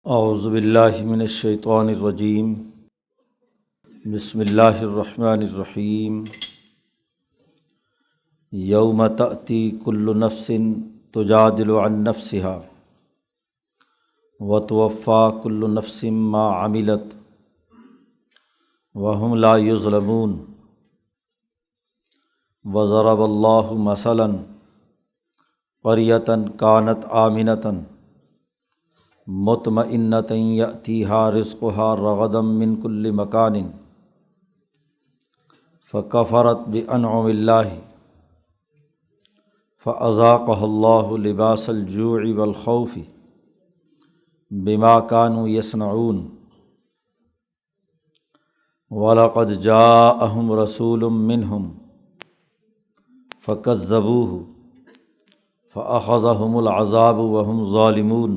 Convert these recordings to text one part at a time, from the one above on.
اعوذ باللہ من الشیطان الرجیم، بسم اللہ الرحمن الرحیم۔ یوم تأتی کل نفس تجادل عن نفسها وتوفی کل نفس ما عملت وهم لا یظلمون۔ وضرب اللہ مثلا قریۃ کانت آمنۃ مطمئنۃ یأتیہا رزقہا رغدا من کل مکان فکفرت بانعم اللہ فاذاقہا اللہ لباس الجوع والخوف بما كانوا یصنعون۔ وَلَقَدْ جَاءَهُمْ رَسُولٌ مِّنْهُمْ فَكَذَّبُوهُ فَأَخَذَهُمُ الْعَذَابُ وَهُمْ ظَالِمُونَ۔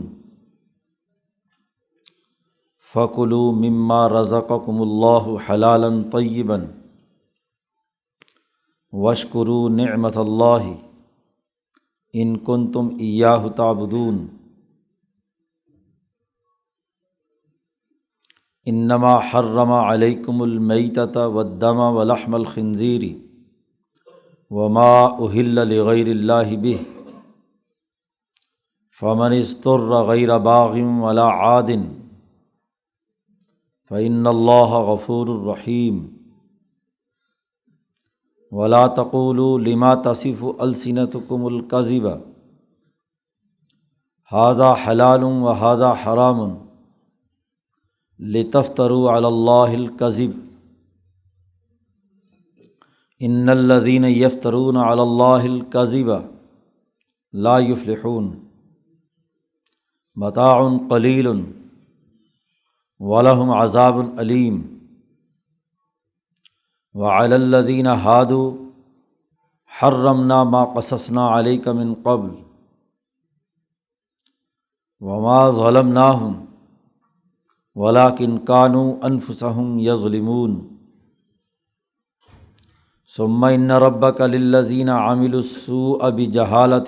فَكُلُوا مِمَّا رَزَقَكُمُ اللَّهُ حَلَالًا طَيِّبًا وَاشْكُرُوا نِعْمَتَ اللَّهِ إِن كُنتُمْ إِيَّاهُ تَعْبُدُونَ۔ انما حرم علیکم المیتۃ والدم ولحم الخنزیر وما اہل لغیر اللہ بہ فمن اضطر غیر باغ ولا عاد فإن اللہ غفور رحیم۔ ولا تقولوا لما تصف ألسنتكم الكذب ھذا حلال وھذا حرام لتفتروا علی اللہ الکذب ان الذین یفترون علی اللہ الکذب لا یفلحون۔ متاع قلیل ولہم عذاب علیم۔ وعلی الذین ہادوا حرمنا ما قصصنا علیک من قبل وما ظلمناہم وَلَٰكِنْ كَانُوا أَنفُسَهُمْ يَظْلِمُونَ۔ ثُمَّ إِنَّ رَبَّكَ لِلَّذِينَ عَمِلُوا السُّوءَ بِجَهَالَةٍ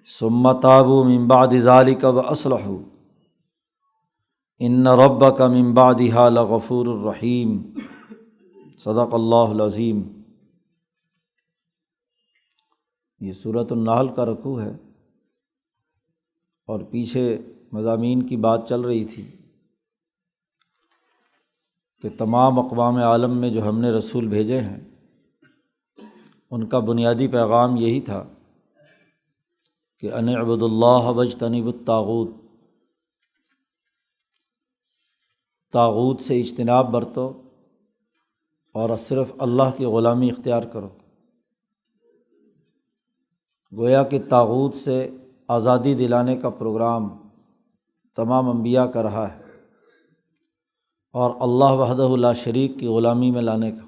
ثُمَّ تَابُوا مِن بَعْدِ ذَلِكَ وَأَصْلَحُوا إِنَّ رَبَّكَ مِن بَعْدِهَا لَغَفُورٌ رَحِيمٌ۔ صدق اللہ العظیم۔ یہ سورۃ النحل کا رکوع ہے اور پیچھے مضامین کی بات چل رہی تھی کہ تمام اقوام عالم میں جو ہم نے رسول بھیجے ہیں ان کا بنیادی پیغام یہی تھا کہ ان اعبدوا اللہ واجتنبوا الطاغوت، طاغوت سے اجتناب برتو اور صرف اللہ کی غلامی اختیار کرو۔ گویا کہ طاغوت سے آزادی دلانے کا پروگرام تمام انبیاء کا رہا ہے اور اللہ وحدہ لا شریک کی غلامی میں لانے کا۔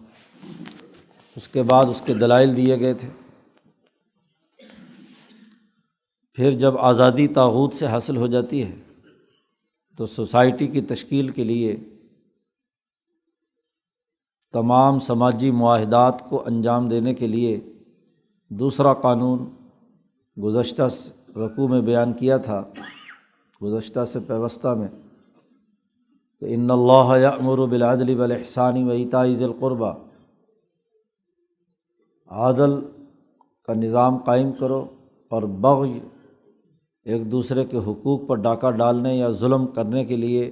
اس کے بعد اس کے دلائل دیے گئے تھے۔ پھر جب آزادی طاغوت سے حاصل ہو جاتی ہے تو سوسائٹی کی تشکیل کے لیے تمام سماجی معاہدات کو انجام دینے کے لیے دوسرا قانون گزشتہ رکوع میں بیان کیا تھا، گزشتہ سے پیوستہ میں، کہ ان اللہ یأمر بالعدل والاحسان وایتاء ذی القربی، عدل کا نظام قائم کرو اور بغی، ایک دوسرے کے حقوق پر ڈاکہ ڈالنے یا ظلم کرنے کے لیے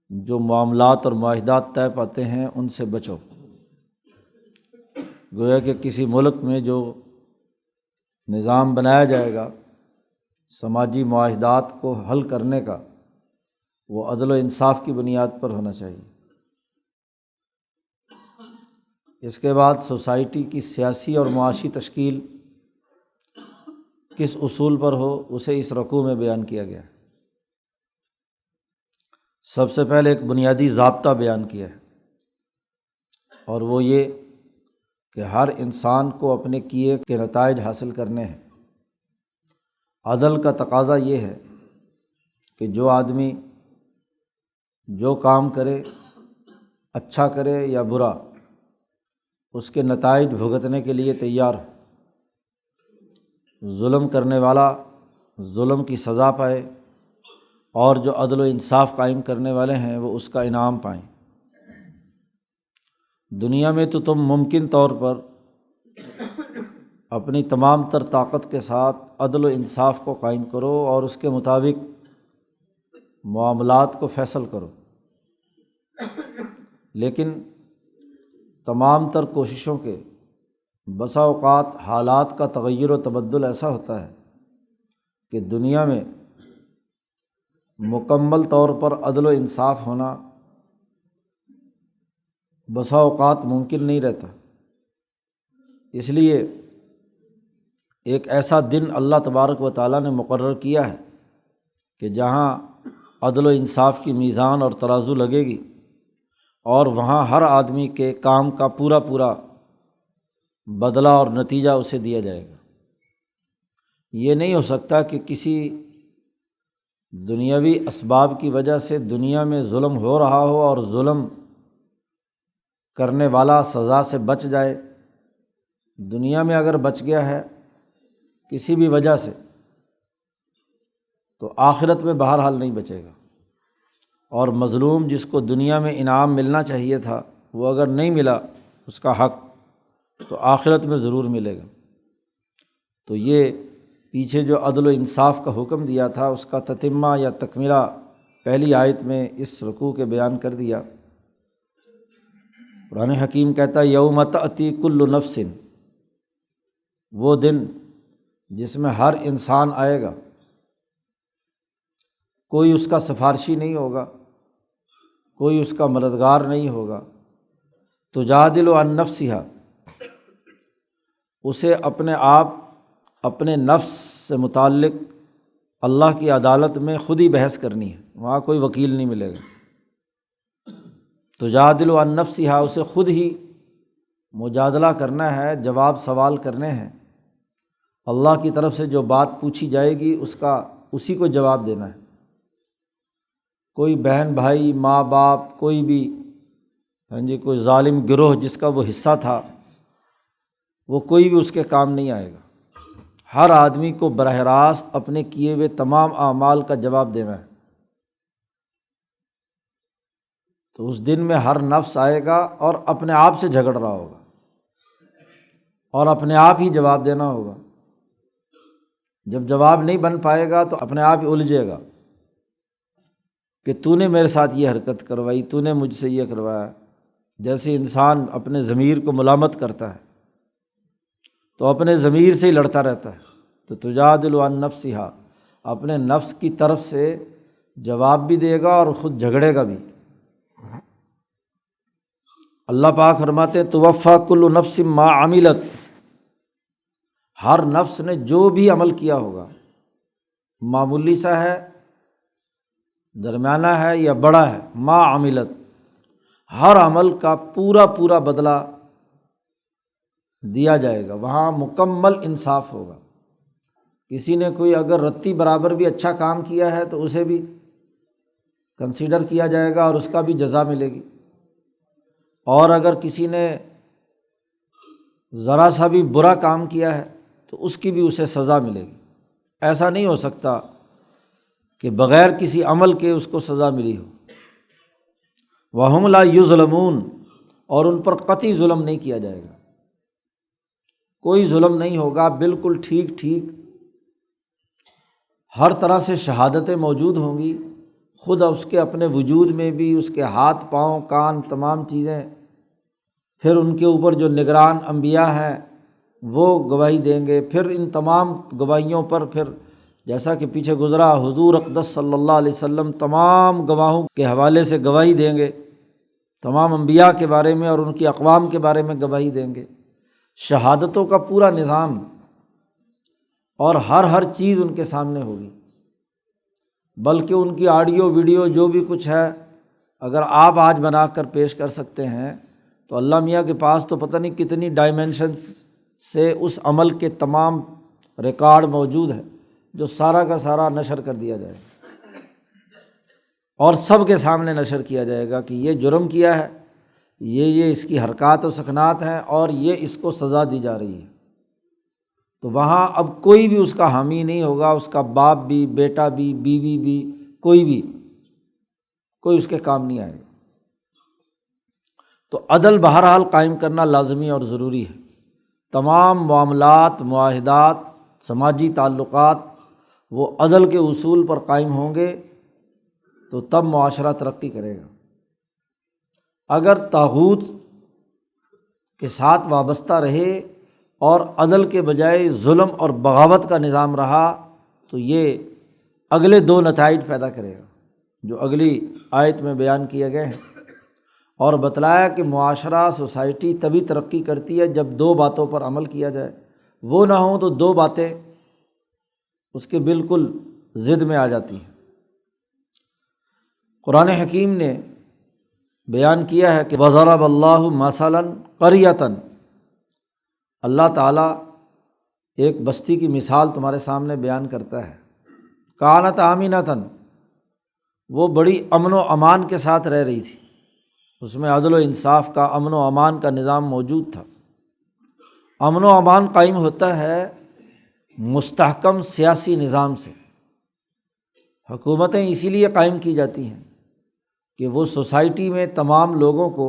جو معاملات اور معاہدات طے پاتے ہیں ان سے بچو۔ گویا کہ کسی ملک میں جو نظام بنایا جائے گا سماجی معاہدات کو حل کرنے کا، وہ عدل و انصاف کی بنیاد پر ہونا چاہیے۔ اس کے بعد سوسائٹی کی سیاسی اور معاشی تشکیل کس اصول پر ہو اسے اس رکوع میں بیان کیا گیا ہے۔ سب سے پہلے ایک بنیادی ضابطہ بیان کیا ہے اور وہ یہ کہ ہر انسان کو اپنے کیے کے نتائج حاصل کرنے ہیں۔ عدل کا تقاضا یہ ہے کہ جو آدمی جو کام کرے، اچھا کرے یا برا، اس کے نتائج بھگتنے کے لیے تیار ہو۔ ظلم کرنے والا ظلم کی سزا پائے اور جو عدل و انصاف قائم کرنے والے ہیں وہ اس کا انعام پائیں۔ دنیا میں تو تم ممکن طور پر اپنی تمام تر طاقت کے ساتھ عدل و انصاف کو قائم کرو اور اس کے مطابق معاملات کو فیصل کرو، لیکن تمام تر کوششوں کے بسا اوقات حالات کا تغیر و تبدل ایسا ہوتا ہے کہ دنیا میں مکمل طور پر عدل و انصاف ہونا بسا اوقات ممکن نہیں رہتا۔ اس لیے ایک ایسا دن اللہ تبارک و تعالیٰ نے مقرر کیا ہے کہ جہاں عدل و انصاف کی میزان اور ترازو لگے گی اور وہاں ہر آدمی کے کام کا پورا پورا بدلہ اور نتیجہ اسے دیا جائے گا۔ یہ نہیں ہو سکتا کہ کسی دنیاوی اسباب کی وجہ سے دنیا میں ظلم ہو رہا ہو اور ظلم کرنے والا سزا سے بچ جائے۔ دنیا میں اگر بچ گیا ہے کسی بھی وجہ سے تو آخرت میں بہرحال نہیں بچے گا، اور مظلوم جس کو دنیا میں انعام ملنا چاہیے تھا وہ اگر نہیں ملا اس کا حق، تو آخرت میں ضرور ملے گا۔ تو یہ پیچھے جو عدل و انصاف کا حکم دیا تھا اس کا تتمہ یا تکملہ پہلی آیت میں اس رکوع کے بیان کر دیا۔ قرآن حکیم کہتا ہے یوم تأتی کل نفس، وہ دن جس میں ہر انسان آئے گا، کوئی اس کا سفارشی نہیں ہوگا، کوئی اس کا مددگار نہیں ہوگا، تجادل عن نفسہا، اسے اپنے آپ اپنے نفس سے متعلق اللہ کی عدالت میں خود ہی بحث کرنی ہے، وہاں کوئی وکیل نہیں ملے گا۔ تجادل عن نفسہا، اسے خود ہی مجادلہ کرنا ہے، جواب سوال کرنے ہیں۔ اللہ کی طرف سے جو بات پوچھی جائے گی اسی کو جواب دینا ہے۔ کوئی بہن بھائی ماں باپ کوئی بھی کوئی ظالم گروہ جس کا وہ حصہ تھا وہ کوئی بھی اس کے کام نہیں آئے گا۔ ہر آدمی کو براہ راست اپنے کیے ہوئے تمام اعمال کا جواب دینا ہے۔ تو اس دن میں ہر نفس آئے گا اور اپنے آپ سے جھگڑ رہا ہوگا اور اپنے آپ ہی جواب دینا ہوگا۔ جب جواب نہیں بن پائے گا تو اپنے آپ ہی الجھے گا کہ تو نے میرے ساتھ یہ حرکت کروائی، تو نے مجھ سے یہ کروایا۔ جیسے انسان اپنے ضمیر کو ملامت کرتا ہے تو اپنے ضمیر سے ہی لڑتا رہتا ہے، تو تجادل عن نفسہا، اپنے نفس کی طرف سے جواب بھی دے گا اور خود جھگڑے گا بھی۔ اللہ پاک فرماتے ہیں توفیٰ کل نفس ما عملت، ہر نفس نے جو بھی عمل کیا ہوگا، معمولی سا ہے، درمیانہ ہے یا بڑا ہے، ما عملت، ہر عمل کا پورا پورا بدلہ دیا جائے گا۔ وہاں مکمل انصاف ہوگا۔ کسی نے کوئی اگر رتی برابر بھی اچھا کام کیا ہے تو اسے بھی کنسیڈر کیا جائے گا اور اس کا بھی جزا ملے گی، اور اگر کسی نے ذرا سا بھی برا کام کیا ہے تو اس کی بھی اسے سزا ملے گی۔ ایسا نہیں ہو سکتا کہ بغیر کسی عمل کے اس کو سزا ملی ہو۔ وَهُمْ لَا يُظْلَمُونَ، اور ان پر قطعی ظلم نہیں کیا جائے گا، کوئی ظلم نہیں ہوگا، بالکل ٹھیک ٹھیک ہر طرح سے شہادتیں موجود ہوں گی، خود اس کے اپنے وجود میں بھی، اس کے ہاتھ پاؤں کان تمام چیزیں، پھر ان کے اوپر جو نگران انبیاء ہیں وہ گواہی دیں گے، پھر ان تمام گواہیوں پر پھر جیسا کہ پیچھے گزرا حضور اقدس صلی اللہ علیہ وسلم تمام گواہوں کے حوالے سے گواہی دیں گے، تمام انبیاء کے بارے میں اور ان کی اقوام کے بارے میں گواہی دیں گے۔ شہادتوں کا پورا نظام اور ہر چیز ان کے سامنے ہوگی، بلکہ ان کی آڈیو ویڈیو جو بھی کچھ ہے اگر آپ آج بنا کر پیش کر سکتے ہیں تو اللہ میاں کے پاس تو پتہ نہیں کتنی ڈائمینشنز سے اس عمل کے تمام ریکارڈ موجود ہے جو سارا کا سارا نشر کر دیا جائے گا اور سب کے سامنے نشر کیا جائے گا کہ یہ جرم کیا ہے، یہ اس کی حرکات و سکنات ہیں اور یہ اس کو سزا دی جا رہی ہے۔ تو وہاں اب کوئی بھی اس کا حامی نہیں ہوگا، اس کا باپ بھی، بیٹا بھی، بیوی بھی، کوئی اس کے کام نہیں آئے گا۔ تو عدل بہرحال قائم کرنا لازمی اور ضروری ہے۔ تمام معاملات، معاہدات، سماجی تعلقات وہ عدل کے اصول پر قائم ہوں گے تو تب معاشرہ ترقی کرے گا۔ اگر طاغوت کے ساتھ وابستہ رہے اور عدل کے بجائے ظلم اور بغاوت کا نظام رہا تو یہ اگلے دو نتائج پیدا کرے گا جو اگلی آیت میں بیان کیے گئے ہیں، اور بتلایا کہ معاشرہ، سوسائٹی تبھی ترقی کرتی ہے جب دو باتوں پر عمل کیا جائے، وہ نہ ہوں تو دو باتیں اس کے بالکل ضد میں آ جاتی ہیں۔ قرآن حکیم نے بیان کیا ہے کہ وَضَرَبَ اللَّهُ مَثَلًا قَرْيَةً، اللہ تعالیٰ ایک بستی کی مثال تمہارے سامنے بیان کرتا ہے، کانت آمنۃ، وہ بڑی امن و امان کے ساتھ رہ رہی تھی، اس میں عدل و انصاف کا، امن و امان کا نظام موجود تھا۔ امن و امان قائم ہوتا ہے مستحکم سیاسی نظام سے۔ حکومتیں اسی لیے قائم کی جاتی ہیں کہ وہ سوسائٹی میں تمام لوگوں کو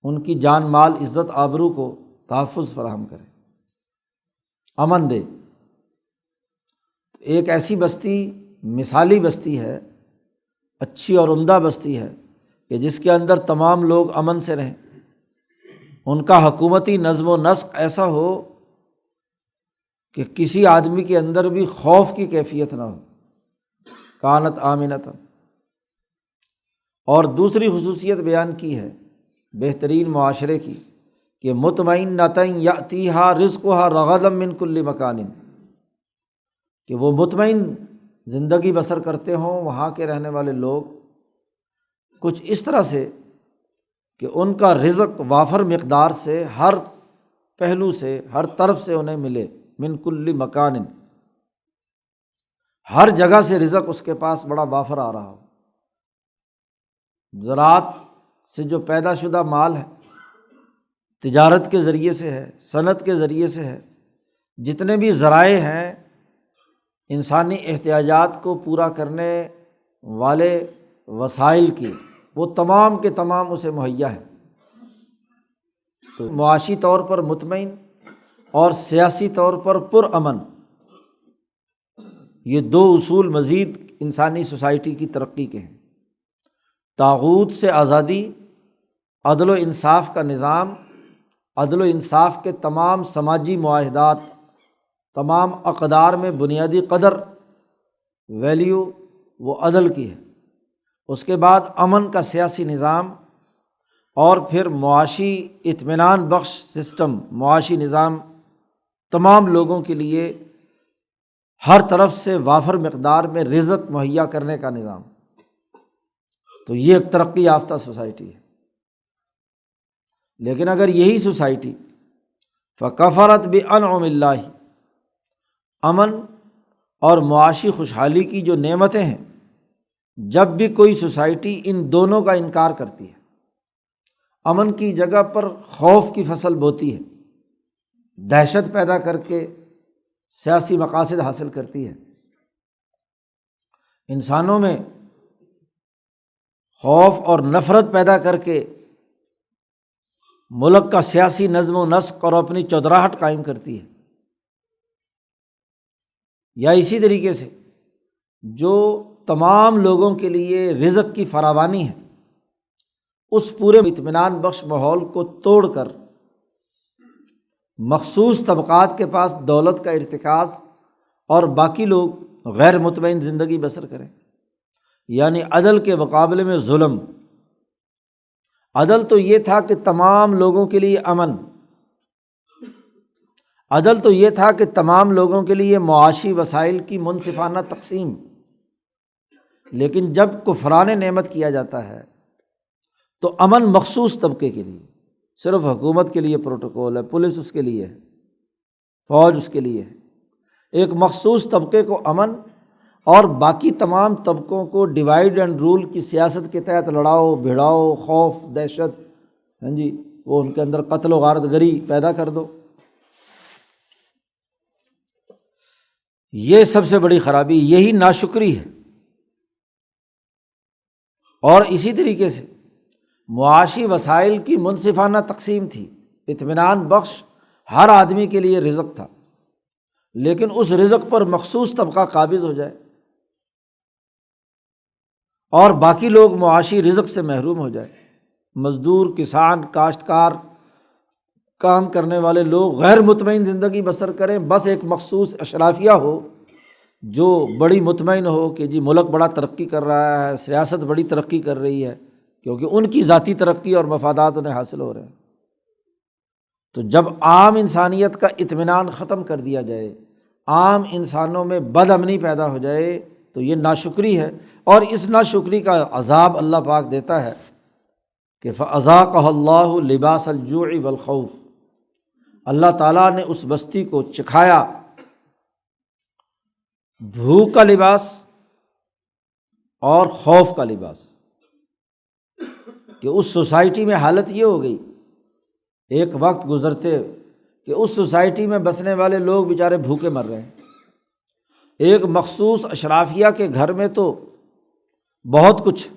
ان کی جان مال، عزت، آبرو کو تحفظ فراہم کرے، امن دے۔ ایک ایسی بستی مثالی بستی ہے، اچھی اور عمدہ بستی ہے کہ جس کے اندر تمام لوگ امن سے رہیں، ان کا حکومتی نظم و نسق ایسا ہو کہ کسی آدمی کے اندر بھی خوف کی کیفیت نہ ہو، کانت آمنۃ۔ اور دوسری خصوصیت بیان کی ہے بہترین معاشرے کی کہ مطمئنۃ یأتیہا رزقہا رغدا من کل مکان، کہ وہ مطمئن زندگی بسر کرتے ہوں وہاں کے رہنے والے لوگ کچھ اس طرح سے کہ ان کا رزق وافر مقدار سے، ہر پہلو سے، ہر طرف سے انہیں ملے، من کل مکان، ہر جگہ سے رزق اس کے پاس بڑا وافر آ رہا ہو۔ زراعت سے جو پیدا شدہ مال ہے، تجارت کے ذریعے سے ہے، صنعت کے ذریعے سے ہے، جتنے بھی ذرائع ہیں انسانی احتیاجات کو پورا کرنے والے وسائل کی، وہ تمام کے تمام اسے مہیا ہے۔ تو معاشی طور پر مطمئن اور سیاسی طور پر پرامن، یہ دو اصول مزید انسانی سوسائٹی کی ترقی کے ہیں۔ طاغوت سے آزادی، عدل و انصاف کا نظام، عدل و انصاف کے تمام سماجی معاہدات، تمام اقدار میں بنیادی قدر، ویلیو وہ عدل کی ہے۔ اس کے بعد امن کا سیاسی نظام، اور پھر معاشی اطمینان بخش سسٹم، معاشی نظام، تمام لوگوں کے لیے ہر طرف سے وافر مقدار میں رزق مہیا کرنے کا نظام۔ تو یہ ایک ترقی یافتہ سوسائٹی ہے۔ لیکن اگر یہی سوسائٹی فکفرت بانعم اللہ، امن اور معاشی خوشحالی کی جو نعمتیں ہیں، جب بھی کوئی سوسائٹی ان دونوں کا انکار کرتی ہے، امن کی جگہ پر خوف کی فصل بوتی ہے، دہشت پیدا کر کے سیاسی مقاصد حاصل کرتی ہے، انسانوں میں خوف اور نفرت پیدا کر کے ملک کا سیاسی نظم و نسق اور اپنی چودراہٹ قائم کرتی ہے، یا اسی طریقے سے جو تمام لوگوں کے لیے رزق کی فراوانی ہے، اس پورے اطمینان بخش ماحول کو توڑ کر مخصوص طبقات کے پاس دولت کا ارتکاز اور باقی لوگ غیر مطمئن زندگی بسر کریں، یعنی عدل کے مقابلے میں ظلم۔ عدل تو یہ تھا کہ تمام لوگوں کے لیے امن، عدل تو یہ تھا کہ تمام لوگوں کے لیے معاشی وسائل کی منصفانہ تقسیم، لیکن جب کفران نعمت کیا جاتا ہے تو امن مخصوص طبقے کے لیے، صرف حکومت کے لیے پروٹوکول ہے، پولیس اس کے لیے ہے، فوج اس کے لیے ہے، ایک مخصوص طبقے کو امن، اور باقی تمام طبقوں کو ڈیوائڈ اینڈ رول کی سیاست کے تحت لڑاؤ بھڑاؤ، خوف، دہشت، وہ ان کے اندر قتل و غارت گری پیدا کر دو۔ یہ سب سے بڑی خرابی، یہی ناشکری ہے اور اسی طریقے سے معاشی وسائل کی منصفانہ تقسیم تھی، اطمینان بخش ہر آدمی کے لیے رزق تھا، لیکن اس رزق پر مخصوص طبقہ قابض ہو جائے اور باقی لوگ معاشی رزق سے محروم ہو جائے، مزدور، کسان، کاشتکار، کام کرنے والے لوگ غیر مطمئن زندگی بسر کریں، بس ایک مخصوص اشرافیہ ہو جو بڑی مطمئن ہو کہ جی ملک بڑا ترقی کر رہا ہے، سیاست بڑی ترقی کر رہی ہے، کیونکہ ان کی ذاتی ترقی اور مفادات انہیں حاصل ہو رہے ہیں۔ تو جب عام انسانیت کا اطمینان ختم کر دیا جائے، عام انسانوں میں بد امنی پیدا ہو جائے، تو یہ ناشکری ہے، اور اس ناشکری کا عذاب اللہ پاک دیتا ہے کہ فَأَذَاقَهَا اللَّهُ لِبَاسَ الْجُوعِ وَالْخَوْفِ، اللہ تعالیٰ نے اس بستی کو چکھایا بھوک کا لباس اور خوف کا لباس، کہ اس سوسائٹی میں حالت یہ ہو گئی، ایک وقت گزرتے کہ اس سوسائٹی میں بسنے والے لوگ بیچارے بھوکے مر رہے ہیں، ایک مخصوص اشرافیہ کے گھر میں تو بہت کچھ،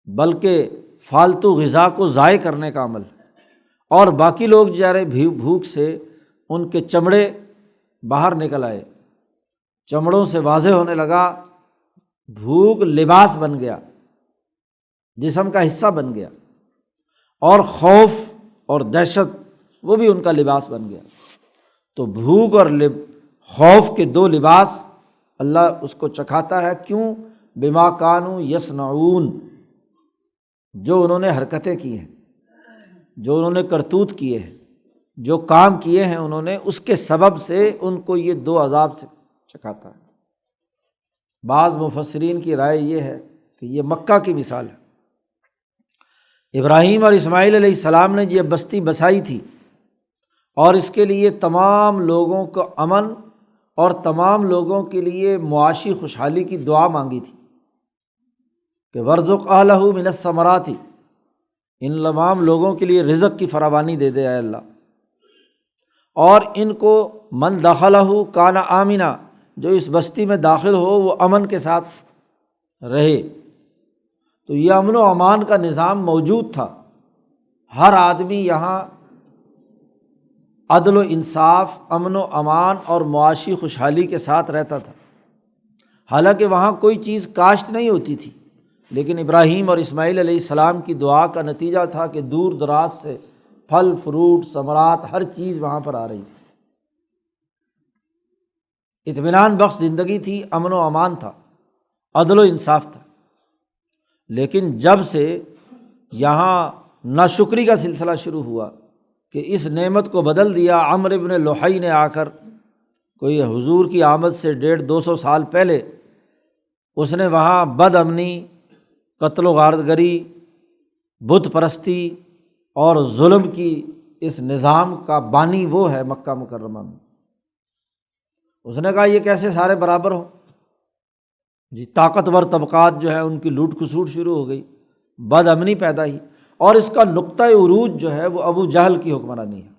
بلکہ فالتو غذا کو ضائع کرنے کا عمل، اور باقی لوگ بیچارے بھوک سے ان کے چمڑے باہر نکل آئے، چمڑوں سے واضح ہونے لگا، بھوک لباس بن گیا، جسم کا حصہ بن گیا، اور خوف اور دہشت وہ بھی ان کا لباس بن گیا۔ تو بھوک اور خوف کے دو لباس اللہ اس کو چکھاتا ہے، کیوں؟ بما کانوا یصنعون، جو انہوں نے حرکتیں کی ہیں، جو انہوں نے کرتوت کیے ہیں، جو کام کیے ہیں انہوں نے، اس کے سبب سے ان کو یہ دو عذاب سے چکھاتا ہے۔ بعض مفسرین کی رائے یہ ہے کہ یہ مکہ کی مثال ہے، ابراہیم اور اسماعیل علیہ السلام نے یہ بستی بسائی تھی، اور اس کے لیے تمام لوگوں کو امن اور تمام لوگوں کے لیے معاشی خوشحالی کی دعا مانگی تھی کہ وَارْزُقْ أَهْلَهُ مِنَ الثَّمَرَاتِ، ان تمام لوگوں کے لیے رزق کی فراوانی دے دے اے اللہ، اور ان کو من دخلہ کان آمنا، جو اس بستی میں داخل ہو وہ امن کے ساتھ رہے۔ تو یہ امن و امان کا نظام موجود تھا، ہر آدمی یہاں عدل و انصاف، امن و امان اور معاشی خوشحالی کے ساتھ رہتا تھا، حالانکہ وہاں کوئی چیز کاشت نہیں ہوتی تھی، لیکن ابراہیم اور اسماعیل علیہ السلام کی دعا کا نتیجہ تھا کہ دور دراز سے پھل فروٹ ثمرات ہر چیز وہاں پر آ رہی تھی، اطمینان بخش زندگی تھی، امن و امان تھا، عدل و انصاف تھا۔ لیکن جب سے یہاں ناشکری کا سلسلہ شروع ہوا کہ اس نعمت کو بدل دیا، عمرو بن لحی نے آ کر، کوئی حضور کی آمد سے 150-200 سال پہلے، اس نے وہاں بد امنی، قتل و غارتگری، بت پرستی اور ظلم کی اس نظام کا بانی وہ ہے مکہ مکرمہ میں۔ اس نے کہا یہ کیسے سارے برابر ہوں؟ جی طاقتور طبقات جو ہے ان کی لوٹ کھسوٹ شروع ہو گئی، بد امنی پیدا ہی، اور اس کا نقطہ عروج جو ہے وہ ابو جہل کی حکمرانی ہے۔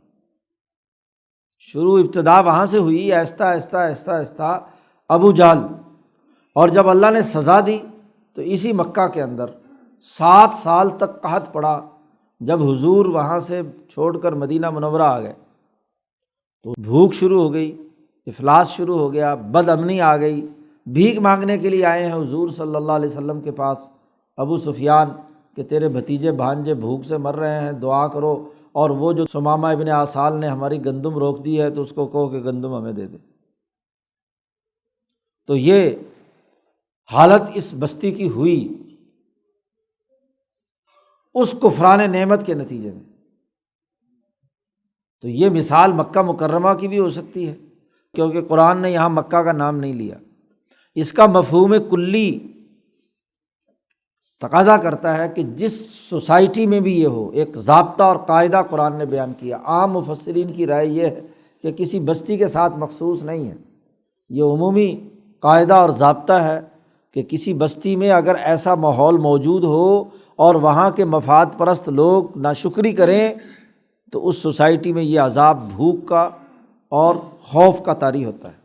شروع ابتدا وہاں سے ہوئی، آہستہ آہستہ آہستہ آہستہ ابو جہل، اور جب اللہ نے سزا دی تو اسی مکہ کے اندر 7 سال تک قحط پڑا۔ جب حضور وہاں سے چھوڑ کر مدینہ منورہ آ گئے تو بھوک شروع ہو گئی، افلاس شروع ہو گیا، بد امنی آ گئی، بھیک مانگنے کے لیے آئے ہیں حضور صلی اللہ علیہ وسلم کے پاس ابو سفیان کہ تیرے بھتیجے بھانجے بھوک سے مر رہے ہیں، دعا کرو، اور وہ جو ثمامہ ابن آسال نے ہماری گندم روک دی ہے تو اس کو کہو کہ گندم ہمیں دے دے۔ تو یہ حالت اس بستی کی ہوئی اس کفران نعمت کے نتیجے میں۔ تو یہ مثال مکہ مکرمہ کی بھی ہو سکتی ہے، کیونکہ قرآن نے یہاں مکہ کا نام نہیں لیا۔ اس کا مفہوم کلی تقاضا کرتا ہے کہ جس سوسائٹی میں بھی یہ ہو، ایک ضابطہ اور قاعدہ قرآن نے بیان کیا۔ عام مفسرین کی رائے یہ ہے کہ کسی بستی کے ساتھ مخصوص نہیں ہے، یہ عمومی قاعدہ اور ضابطہ ہے کہ کسی بستی میں اگر ایسا ماحول موجود ہو اور وہاں کے مفاد پرست لوگ ناشکری کریں تو اس سوسائٹی میں یہ عذاب بھوک کا اور خوف کا طاری ہوتا ہے۔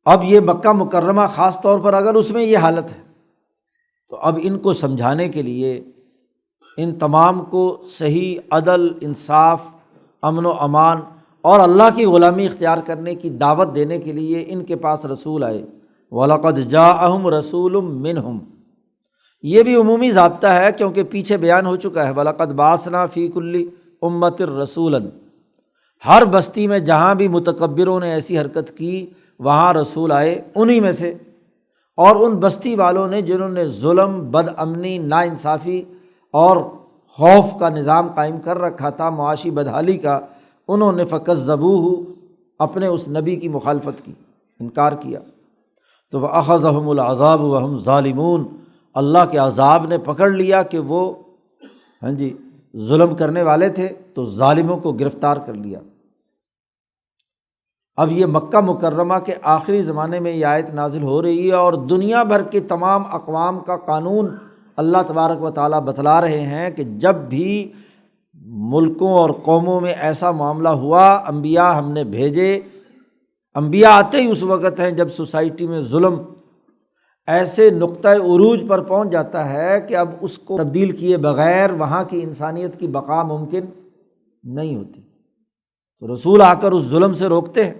اب یہ مکہ مکرمہ خاص طور پر اگر اس میں یہ حالت ہے تو اب ان کو سمجھانے کے لیے، ان تمام کو صحیح عدل، انصاف، امن و امان اور اللہ کی غلامی اختیار کرنے کی دعوت دینے کے لیے ان کے پاس رسول آئے۔ وَلَقَدْ جَاءَهُمْ رَسُولٌ مِّنْهُمْ، یہ بھی عمومی ضابطہ ہے کیونکہ پیچھے بیان ہو چکا ہے وَلَقَدْ بَعَثْنَا فِي كُلِّ أُمَّةٍ رَسُولًا، ہر بستی میں جہاں بھی متکبروں نے ایسی حرکت کی وہاں رسول آئے انہی میں سے، اور ان بستی والوں نے جنہوں نے ظلم، بد امنی، ناانصافی اور خوف کا نظام قائم کر رکھا تھا، معاشی بدحالی کا، انہوں نے فَكَذَّبُوهُ، اپنے اس نبی کی مخالفت کی، انکار کیا، تو وَأَخَذَهُمُ الْعَذَابُ وَهُمْ ظَالِمُونَ، اللہ کے عذاب نے پکڑ لیا کہ وہ ظلم کرنے والے تھے تو ظالموں کو گرفتار کر لیا۔ اب یہ مکہ مکرمہ کے آخری زمانے میں یہ آیت نازل ہو رہی ہے اور دنیا بھر کے تمام اقوام کا قانون اللہ تبارک و تعالیٰ بتلا رہے ہیں کہ جب بھی ملکوں اور قوموں میں ایسا معاملہ ہوا، انبیاء ہم نے بھیجے، انبیاء آتے ہی اس وقت ہیں جب سوسائٹی میں ظلم ایسے نقطۂ عروج پر پہنچ جاتا ہے کہ اب اس کو تبدیل کیے بغیر وہاں کی انسانیت کی بقا ممکن نہیں ہوتی، تو رسول آ کر اس ظلم سے روکتے ہیں،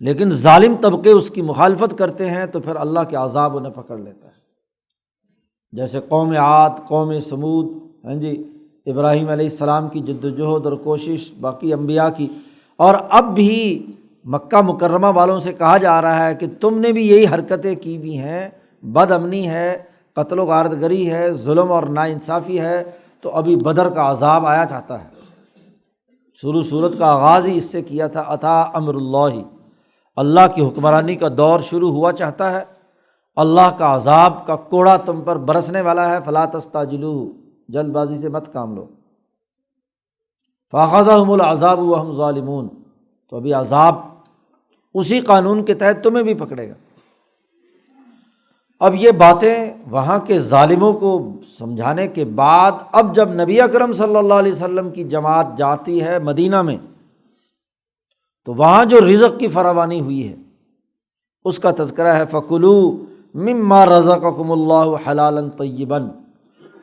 لیکن ظالم طبقے اس کی مخالفت کرتے ہیں تو پھر اللہ کے عذاب انہیں پکڑ لیتا ہے، جیسے قوم عاد، قوم سمود، ابراہیم علیہ السلام کی جد و جہد اور کوشش، باقی انبیاء کی، اور اب بھی مکہ مکرمہ والوں سے کہا جا رہا ہے کہ تم نے بھی یہی حرکتیں کی ہوئی ہیں، بد امنی ہے، قتل و غارت گری ہے، ظلم اور ناانصافی ہے، تو ابھی بدر کا عذاب آیا چاہتا ہے۔ شروع صورت کا آغاز ہی اس سے کیا تھا، اتا امر اللہ، اللہ کی حکمرانی کا دور شروع ہوا چاہتا ہے، اللہ کا عذاب کا کوڑا تم پر برسنے والا ہے، فلا تستعجلوہ، جلد بازی سے مت کام لو، فاخذہم العذاب وہم ظالمون، تو ابھی عذاب اسی قانون کے تحت تمہیں بھی پکڑے گا۔ اب یہ باتیں وہاں کے ظالموں کو سمجھانے کے بعد اب جب نبی اکرم صلی اللہ علیہ وسلم کی جماعت جاتی ہے مدینہ میں تو وہاں جو رزق کی فراوانی ہوئی ہے اس کا تذکرہ ہے، فَكُلُوا مِمَّا رَزَقَكُمُ اللَّهُ حَلَالًا طَيِّبًا،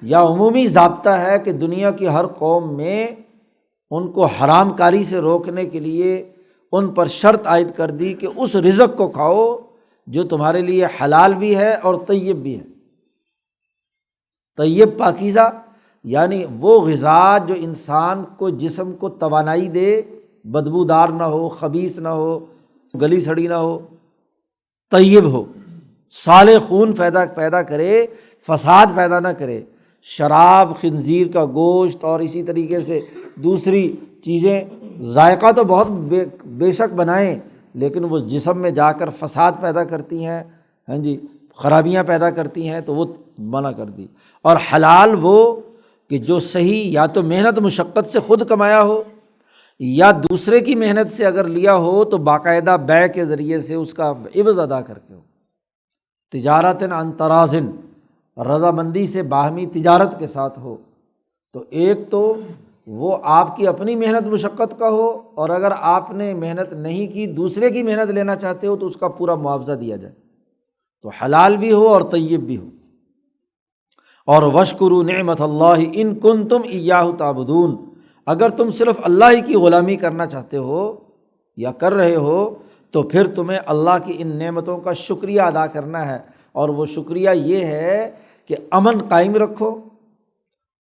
یا عمومی ضابطہ ہے کہ دنیا کی ہر قوم میں ان کو حرام کاری سے روکنے کے لیے ان پر شرط عائد کر دی کہ اس رزق کو کھاؤ جو تمہارے لیے حلال بھی ہے اور طیب بھی ہے۔ طیب پاکیزہ یعنی وہ غذا جو انسان کو جسم کو توانائی دے، بدبودار نہ ہو، خبیث نہ ہو، گلی سڑی نہ ہو، طیب ہو، صالح خون پیدا کرے، فساد پیدا نہ کرے۔ شراب، خنزیر کا گوشت اور اسی طریقے سے دوسری چیزیں ذائقہ تو بہت بے شک بنائیں لیکن وہ جسم میں جا کر فساد پیدا کرتی ہیں، خرابیاں پیدا کرتی ہیں، تو وہ منع کر دی۔ اور حلال وہ کہ جو صحیح یا تو محنت مشقت سے خود کمایا ہو یا دوسرے کی محنت سے اگر لیا ہو تو باقاعدہ بیع کے ذریعے سے اس کا عوض ادا کر کے ہو، تجارت عن تراض، رضامندی سے باہمی تجارت کے ساتھ ہو۔ تو ایک تو وہ آپ کی اپنی محنت مشقت کا ہو، اور اگر آپ نے محنت نہیں کی دوسرے کی محنت لینا چاہتے ہو تو اس کا پورا معاوضہ دیا جائے، تو حلال بھی ہو اور طیب بھی ہو۔ اور واشکروا نعمت اللہ ان کنتم ایاہ تعبدون، اگر تم صرف اللہ ہی کی غلامی کرنا چاہتے ہو یا کر رہے ہو تو پھر تمہیں اللہ کی ان نعمتوں کا شکریہ ادا کرنا ہے، اور وہ شکریہ یہ ہے کہ امن قائم رکھو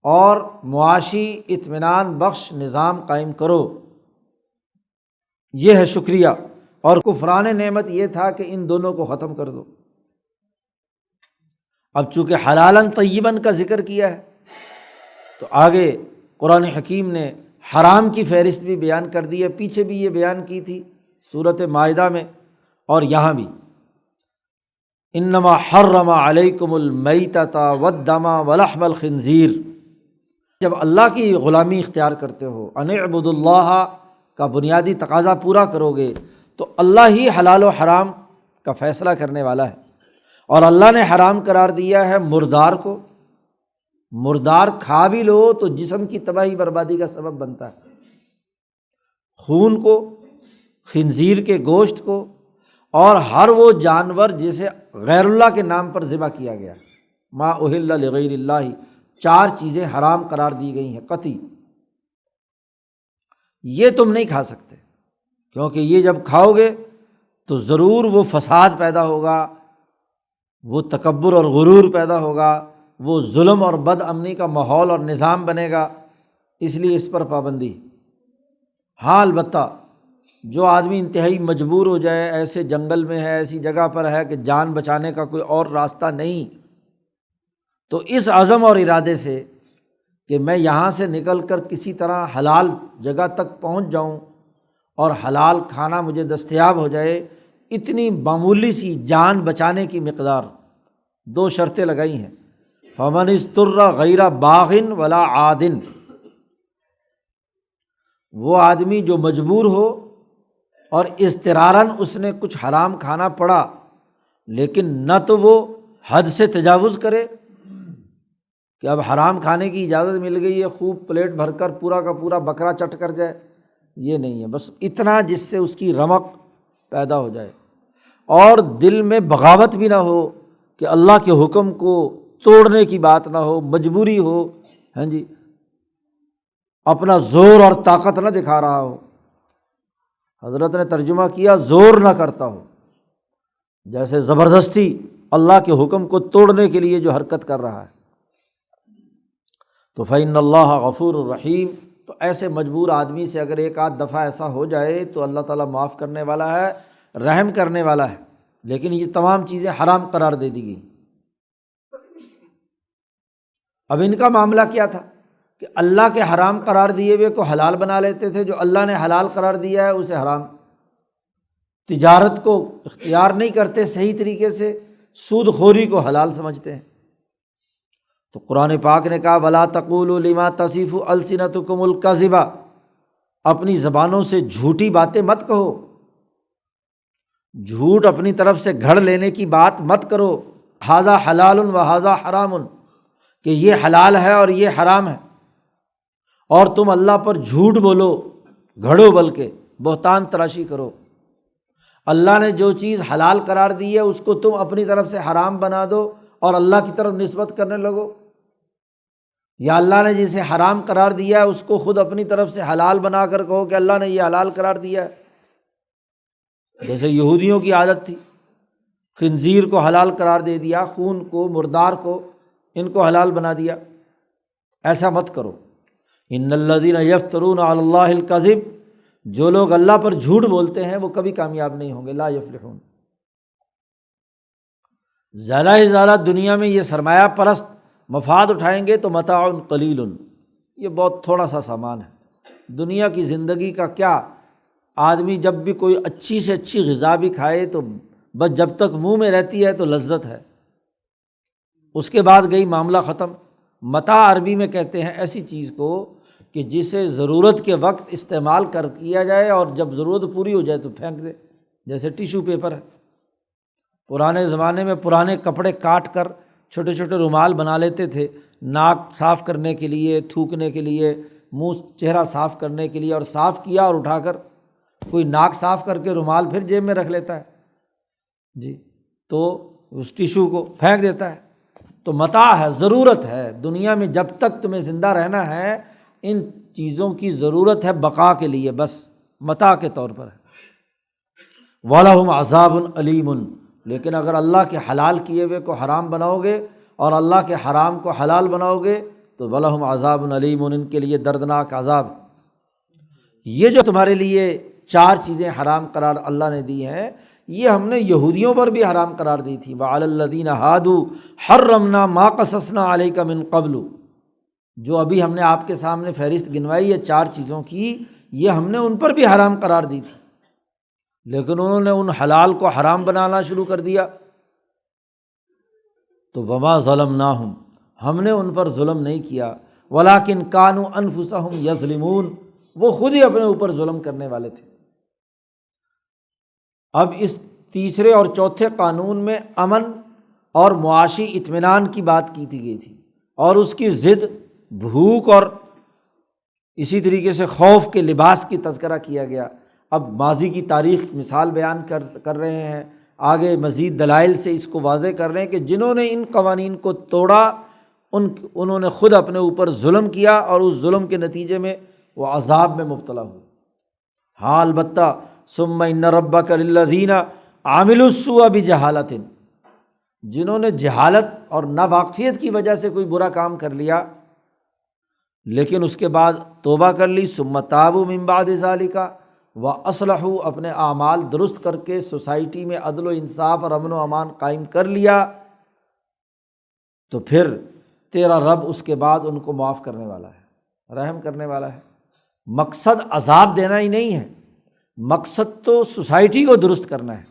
اور معاشی اطمینان بخش نظام قائم کرو، یہ ہے شکریہ۔ اور کفران نعمت یہ تھا کہ ان دونوں کو ختم کر دو۔ اب چونکہ حلالً طیباً کا ذکر کیا ہے تو آگے قرآن حکیم نے حرام کی فہرست بھی بیان کر دی ہے، پیچھے بھی یہ بیان کی تھی سورۃ مائدہ میں اور یہاں بھی، انما حرم علیکم المیتۃ والدم ولحم الخنزیر۔ جب اللہ کی غلامی اختیار کرتے ہو، ان اعبدوا اللہ کا بنیادی تقاضا پورا کرو گے تو اللہ ہی حلال و حرام کا فیصلہ کرنے والا ہے، اور اللہ نے حرام قرار دیا ہے مردار کو۔ مردار کھا بھی لو تو جسم کی تباہی بربادی کا سبب بنتا ہے، خون کو، خنزیر کے گوشت کو، اور ہر وہ جانور جسے غیر اللہ کے نام پر ذبح کیا گیا، ما اہل لغیر اللہ، 4 چیزیں حرام قرار دی گئی ہیں قطعی، یہ تم نہیں کھا سکتے، کیونکہ یہ جب کھاؤ گے تو ضرور وہ فساد پیدا ہوگا، وہ تکبر اور غرور پیدا ہوگا، وہ ظلم اور بد امنی کا ماحول اور نظام بنے گا، اس لیے اس پر پابندی۔ ہاں البتہ جو آدمی انتہائی مجبور ہو جائے، ایسے جنگل میں ہے، ایسی جگہ پر ہے کہ جان بچانے کا کوئی اور راستہ نہیں، تو اس عزم اور ارادے سے کہ میں یہاں سے نکل کر کسی طرح حلال جگہ تک پہنچ جاؤں اور حلال کھانا مجھے دستیاب ہو جائے، اتنی معمولی سی جان بچانے کی مقدار 2 شرطیں لگائی ہیں، فمن اضطر غیر باغ ولا عاد، وہ آدمی جو مجبور ہو اور اضطراراً اس نے کچھ حرام کھانا پڑا، لیکن نہ تو وہ حد سے تجاوز کرے کہ اب حرام کھانے کی اجازت مل گئی ہے، خوب پلیٹ بھر کر پورا کا پورا بکرا چٹ کر جائے، یہ نہیں ہے، بس اتنا جس سے اس کی رمق پیدا ہو جائے، اور دل میں بغاوت بھی نہ ہو کہ اللہ کے حکم کو توڑنے کی بات نہ ہو، مجبوری ہو، ہاں جی، اپنا زور اور طاقت نہ دکھا رہا ہو۔ حضرت نے ترجمہ کیا زور نہ کرتا ہو، جیسے زبردستی اللہ کے حکم کو توڑنے کے لیے جو حرکت کر رہا ہے۔ تو فإن اللہ غفور الرحیم، تو ایسے مجبور آدمی سے اگر ایک آدھ دفعہ ایسا ہو جائے تو اللہ تعالیٰ معاف کرنے والا ہے، رحم کرنے والا ہے، لیکن یہ تمام چیزیں حرام قرار دے دی گئی۔ اب ان کا معاملہ کیا تھا کہ اللہ کے حرام قرار دیے ہوئے کو حلال بنا لیتے تھے، جو اللہ نے حلال قرار دیا ہے اسے حرام، تجارت کو اختیار نہیں کرتے صحیح طریقے سے، سود خوری کو حلال سمجھتے ہیں۔ تو قرآن پاک نے کہا وَلَا تَقُولُوا لِمَا تَصِفُ أَلْسِنَتُكُمُ الْكَذِبَ، اپنی زبانوں سے جھوٹی باتیں مت کہو، جھوٹ اپنی طرف سے گھڑ لینے کی بات مت کرو، ھذا حلال و ھذا حرام، کہ یہ حلال ہے اور یہ حرام ہے، اور تم اللہ پر جھوٹ بولو، گھڑو، بلکہ بہتان تراشی کرو۔ اللہ نے جو چیز حلال قرار دی ہے اس کو تم اپنی طرف سے حرام بنا دو اور اللہ کی طرف نسبت کرنے لگو، یا اللہ نے جسے حرام قرار دیا ہے اس کو خود اپنی طرف سے حلال بنا کر کہو کہ اللہ نے یہ حلال قرار دیا ہے۔ جیسے یہودیوں کی عادت تھی، خنزیر کو حلال قرار دے دیا، خون کو، مردار کو، ان کو حلال بنا دیا، ایسا مت کرو۔ ان الذین یفترون علی اللہ الکذب، جو لوگ اللہ پر جھوٹ بولتے ہیں وہ کبھی کامیاب نہیں ہوں گے، لا یفلحون۔ زیادہ سے زیادہ دنیا میں یہ سرمایہ پرست مفاد اٹھائیں گے تو متاع قلیل، یہ بہت تھوڑا سا سامان ہے دنیا کی زندگی کا۔ کیا آدمی جب بھی کوئی اچھی سے اچھی غذا بھی کھائے تو بس جب تک منہ میں رہتی ہے تو لذت ہے، اس کے بعد گئی معاملہ ختم۔ متاع عربی میں کہتے ہیں ایسی چیز کو کہ جسے ضرورت کے وقت استعمال کیا جائے اور جب ضرورت پوری ہو جائے تو پھینک دے، جیسے ٹیشو پیپر ہے۔ پرانے زمانے میں پرانے کپڑے کاٹ کر چھوٹے چھوٹے رومال بنا لیتے تھے، ناک صاف کرنے کے لیے، تھوکنے کے لیے، منہ چہرہ صاف کرنے کے لیے، اور صاف کیا اور اٹھا کر کوئی ناک صاف کر کے رومال پھر جیب میں رکھ لیتا ہے، جی، تو اس ٹیشو کو پھینک دیتا ہے۔ تو متاع ہے، ضرورت ہے دنیا میں، جب تک تمہیں زندہ رہنا ہے ان چیزوں کی ضرورت ہے بقا کے لیے، بس متاع کے طور پر ہے۔ وَلَهُمْ عَذَابٌ أَلِيمٌ، لیکن اگر اللہ کے حلال کیے ہوئے کو حرام بناؤ گے اور اللہ کے حرام کو حلال بناؤ گے تو وَلَهُمْ عَذَابٌ أَلِيمٌ، ان کے لیے دردناک عذاب۔ یہ جو تمہارے لیے 4 چیزیں حرام قرار اللہ نے دی ہیں، یہ ہم نے یہودیوں پر بھی حرام قرار دی تھی۔ وَعَلَى الَّذِينَ هَادُوا حَرَّمْنَا مَا قَصَصْنَا عَلَيْكَ مِن قَبْلُ، جو ابھی ہم نے آپ کے سامنے فہرست گنوائی ہے 4 چیزوں کی، یہ ہم نے ان پر بھی حرام قرار دی تھی، لیکن انہوں نے ان حلال کو حرام بنانا شروع کر دیا۔ تو وما ظلمناہم، ہم نے ان پر ظلم نہیں کیا، ولیکن کانوا انفسہم یظلمون، وہ خود ہی اپنے اوپر ظلم کرنے والے تھے۔ اب اس تیسرے اور چوتھے قانون میں امن اور معاشی اطمینان کی بات کی گئی تھی، اور اس کی ضد بھوک اور اسی طریقے سے خوف کے لباس کی تذکرہ کیا گیا۔ اب ماضی کی تاریخ مثال بیان کر رہے ہیں، آگے مزید دلائل سے اس کو واضح کر رہے ہیں کہ جنہوں نے ان قوانین کو توڑا انہوں نے خود اپنے اوپر ظلم کیا اور اس ظلم کے نتیجے میں وہ عذاب میں مبتلا ہوئے۔ ہاں البتہ ثم ان ربک للذین عملوا السوء بجہالۃ، جنہوں نے جہالت اور ناواقفیت کی وجہ سے کوئی برا کام کر لیا لیکن اس کے بعد توبہ کر لی، ثم تابوا من بعد ذلک واصلحوا، اپنے اعمال درست کر کے سوسائٹی میں عدل و انصاف اور امن و امان قائم کر لیا، تو پھر تیرا رب اس کے بعد ان کو معاف کرنے والا ہے، رحم کرنے والا ہے۔ مقصد عذاب دینا ہی نہیں ہے، مقصد تو سوسائٹی کو درست کرنا ہے۔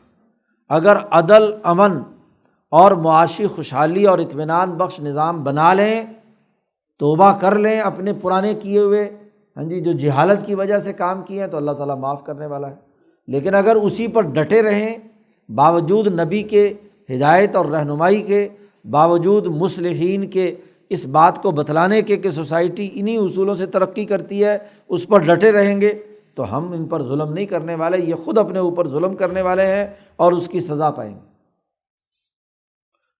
اگر عدل، امن اور معاشی خوشحالی اور اطمینان بخش نظام بنا لیں، توبہ کر لیں اپنے پرانے کیے ہوئے جو جہالت کی وجہ سے کام کیے ہیں، تو اللہ تعالیٰ معاف کرنے والا ہے۔ لیکن اگر اسی پر ڈٹے رہیں، باوجود نبی کے ہدایت اور رہنمائی کے، باوجود مصلحین کے اس بات کو بتلانے کے کہ سوسائٹی انہی اصولوں سے ترقی کرتی ہے، اس پر ڈٹے رہیں گے تو ہم ان پر ظلم نہیں کرنے والے، یہ خود اپنے اوپر ظلم کرنے والے ہیں اور اس کی سزا پائیں گے۔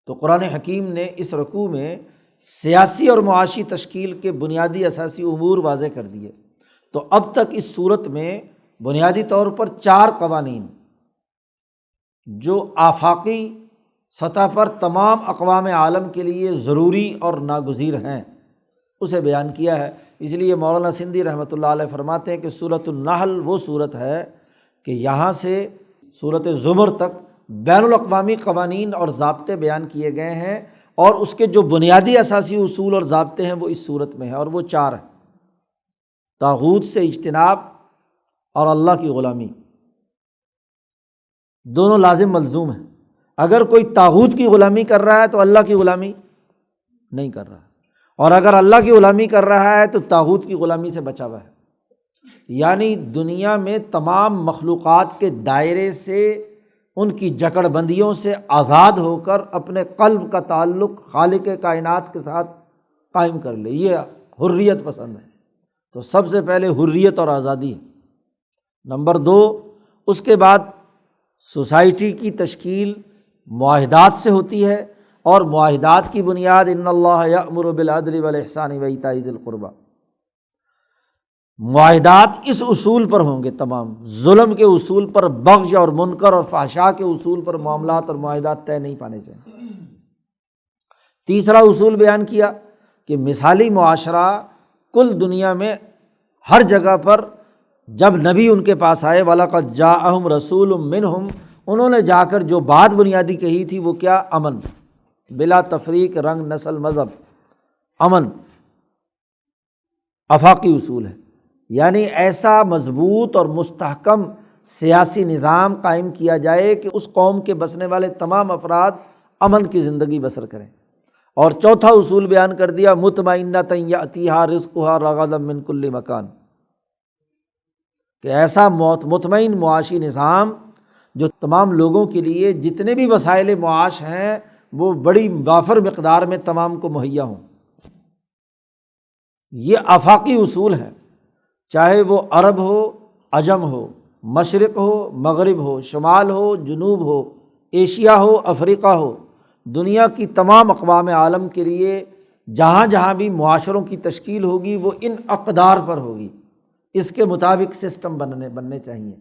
تو قرآن حکیم نے اس رکوع میں سیاسی اور معاشی تشکیل کے بنیادی اساسی امور واضح کر دیے۔ تو اب تک اس صورت میں بنیادی طور پر 4 قوانین جو آفاقی سطح پر تمام اقوام عالم کے لیے ضروری اور ناگزیر ہیں اسے بیان کیا ہے۔ اس لیے مولانا سندھی رحمۃ اللہ علیہ فرماتے ہیں کہ سورۃ النحل وہ صورت ہے کہ یہاں سے سورۃ زمر تک بین الاقوامی قوانین اور ضابطے بیان کیے گئے ہیں، اور اس کے جو بنیادی اساسی اصول اور ضابطے ہیں وہ اس صورت میں ہیں، اور وہ 4 ہیں۔ طاغوت سے اجتناب اور اللہ کی غلامی، دونوں لازم ملزوم ہیں۔ اگر کوئی طاغوت کی غلامی کر رہا ہے تو اللہ کی غلامی نہیں کر رہا، اور اگر اللہ کی غلامی کر رہا ہے تو طاغوت کی غلامی سے بچا ہوا ہے۔ یعنی دنیا میں تمام مخلوقات کے دائرے سے، ان کی جکڑ بندیوں سے آزاد ہو کر اپنے قلب کا تعلق خالق کائنات کے ساتھ قائم کر لے، یہ حریت پسند ہے۔ تو سب سے پہلے حریت اور آزادی ہے۔ نمبر 2، اس کے بعد سوسائٹی کی تشکیل معاہدات سے ہوتی ہے، اور معاہدات کی بنیاد ان اللہ یأمر بالعدل والاحسان وایتاء ذی القربی، معاہدات اس اصول پر ہوں گے، تمام ظلم کے اصول پر، بغض اور منکر اور فحشاء کے اصول پر معاملات اور معاہدات طے نہیں پانے چاہیے۔ تیسرا اصول بیان کیا کہ مثالی معاشرہ کل دنیا میں ہر جگہ پر جب نبی ان کے پاس آئے، وَلَقَدْ جَاءَهُمْ رَسُولٌ مِّنْهُمْ، انہوں نے جا کر جو بات بنیادی کہی تھی وہ کیا؟ امن، بلا تفریق، رنگ، نسل، مذہب، امن آفاقی اصول ہے۔ یعنی ایسا مضبوط اور مستحکم سیاسی نظام قائم کیا جائے کہ اس قوم کے بسنے والے تمام افراد امن کی زندگی بسر کریں۔ اور چوتھا اصول بیان کر دیا، مطمئنۃ یأتیہا رزقہا رغدا من کل مکان، کہ ایسا مطمئن معاشی نظام جو تمام لوگوں کے لیے جتنے بھی وسائل معاش ہیں وہ بڑی وافر مقدار میں تمام کو مہیا ہوں۔ یہ آفاقی اصول ہے، چاہے وہ عرب ہو، عجم ہو، مشرق ہو، مغرب ہو، شمال ہو، جنوب ہو، ایشیا ہو، افریقہ ہو، دنیا کی تمام اقوام عالم کے لیے جہاں جہاں بھی معاشروں کی تشکیل ہوگی وہ ان اقدار پر ہوگی، اس کے مطابق سسٹم بننے چاہیے۔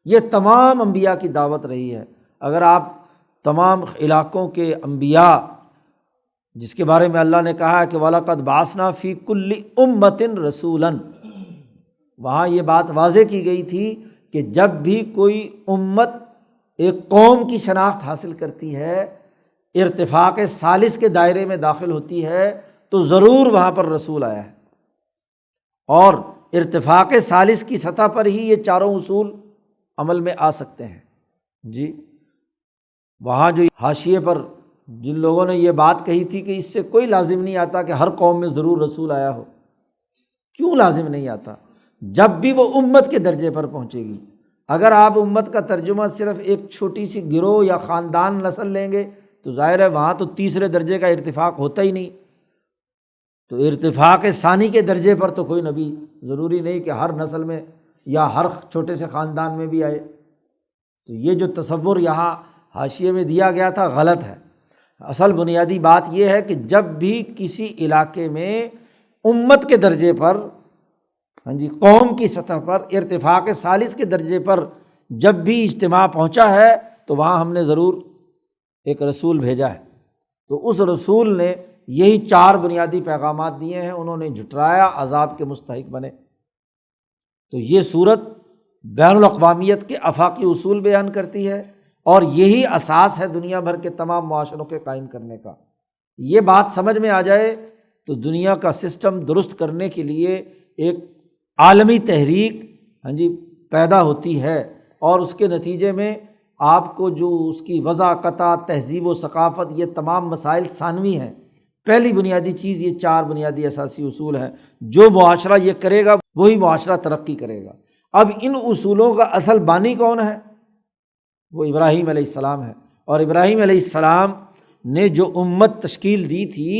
یہ تمام انبیاء کی دعوت رہی ہے۔ اگر آپ تمام علاقوں کے انبیاء جس کے بارے میں اللہ نے کہا کہ وَلَقَدْ بَعَثْنَا فِي كُلِّ أُمَّةٍ رَسُولًا، وہاں یہ بات واضح کی گئی تھی کہ جب بھی کوئی امت ایک قوم کی شناخت حاصل کرتی ہے، ارتفاق ثالث کے دائرے میں داخل ہوتی ہے، تو ضرور وہاں پر رسول آیا ہے، اور ارتفاق ثالث کی سطح پر ہی یہ چاروں اصول عمل میں آ سکتے ہیں۔ جی وہاں جو حاشیے پر جن لوگوں نے یہ بات کہی تھی کہ اس سے کوئی لازم نہیں آتا کہ ہر قوم میں ضرور رسول آیا ہو، کیوں لازم نہیں آتا؟ جب بھی وہ امت کے درجے پر پہنچے گی۔ اگر آپ امت کا ترجمہ صرف ایک چھوٹی سی گروہ یا خاندان نسل لیں گے تو ظاہر ہے وہاں تو تیسرے درجے کا ارتفاق ہوتا ہی نہیں۔ تو ارتفاق ثانی کے درجے پر تو کوئی نبی ضروری نہیں کہ ہر نسل میں یا ہر چھوٹے سے خاندان میں بھی آئے۔ تو یہ جو تصور یہاں حاشیے میں دیا گیا تھا غلط ہے۔ اصل بنیادی بات یہ ہے کہ جب بھی کسی علاقے میں امت کے درجے پر، ہاں جی، قوم کی سطح پر ارتفاق ثالث کے درجے پر جب بھی اجتماع پہنچا ہے تو وہاں ہم نے ضرور ایک رسول بھیجا ہے۔ تو اس رسول نے یہی 4 بنیادی پیغامات دیے ہیں، انہوں نے جھٹلایا، عذاب کے مستحق بنے۔ تو یہ صورت بین الاقوامیت کے آفاقی اصول بیان کرتی ہے، اور یہی اساس ہے دنیا بھر کے تمام معاشروں کے قائم کرنے کا۔ یہ بات سمجھ میں آ جائے تو دنیا کا سسٹم درست کرنے کے لیے ایک عالمی تحریک، ہاں جی، پیدا ہوتی ہے، اور اس کے نتیجے میں آپ کو جو اس کی وضاقتہ، تہذیب و ثقافت، یہ تمام مسائل ثانوی ہیں۔ پہلی بنیادی چیز یہ 4 بنیادی اساسی اصول ہیں، جو معاشرہ یہ کرے گا وہی معاشرہ ترقی کرے گا۔ اب ان اصولوں کا اصل بانی کون ہے؟ وہ ابراہیم علیہ السلام ہے۔ اور ابراہیم علیہ السلام نے جو امت تشکیل دی تھی،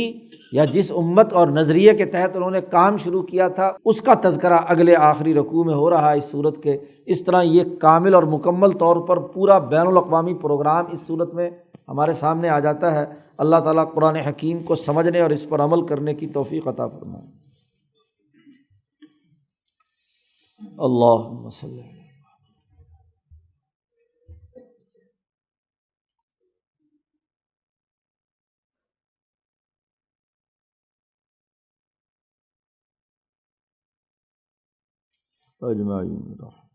یا جس امت اور نظریے کے تحت انہوں نے کام شروع کیا تھا، اس کا تذکرہ اگلے آخری رکوع میں ہو رہا ہے اس صورت کے۔ اس طرح یہ کامل اور مکمل طور پر پورا بین الاقوامی پروگرام اس صورت میں ہمارے سامنے آ جاتا ہے۔ اللہ تعالیٰ قرآن حکیم کو سمجھنے اور اس پر عمل کرنے کی توفیق عطا فرمائے۔ اللہم صلی اللہ اجمعین۔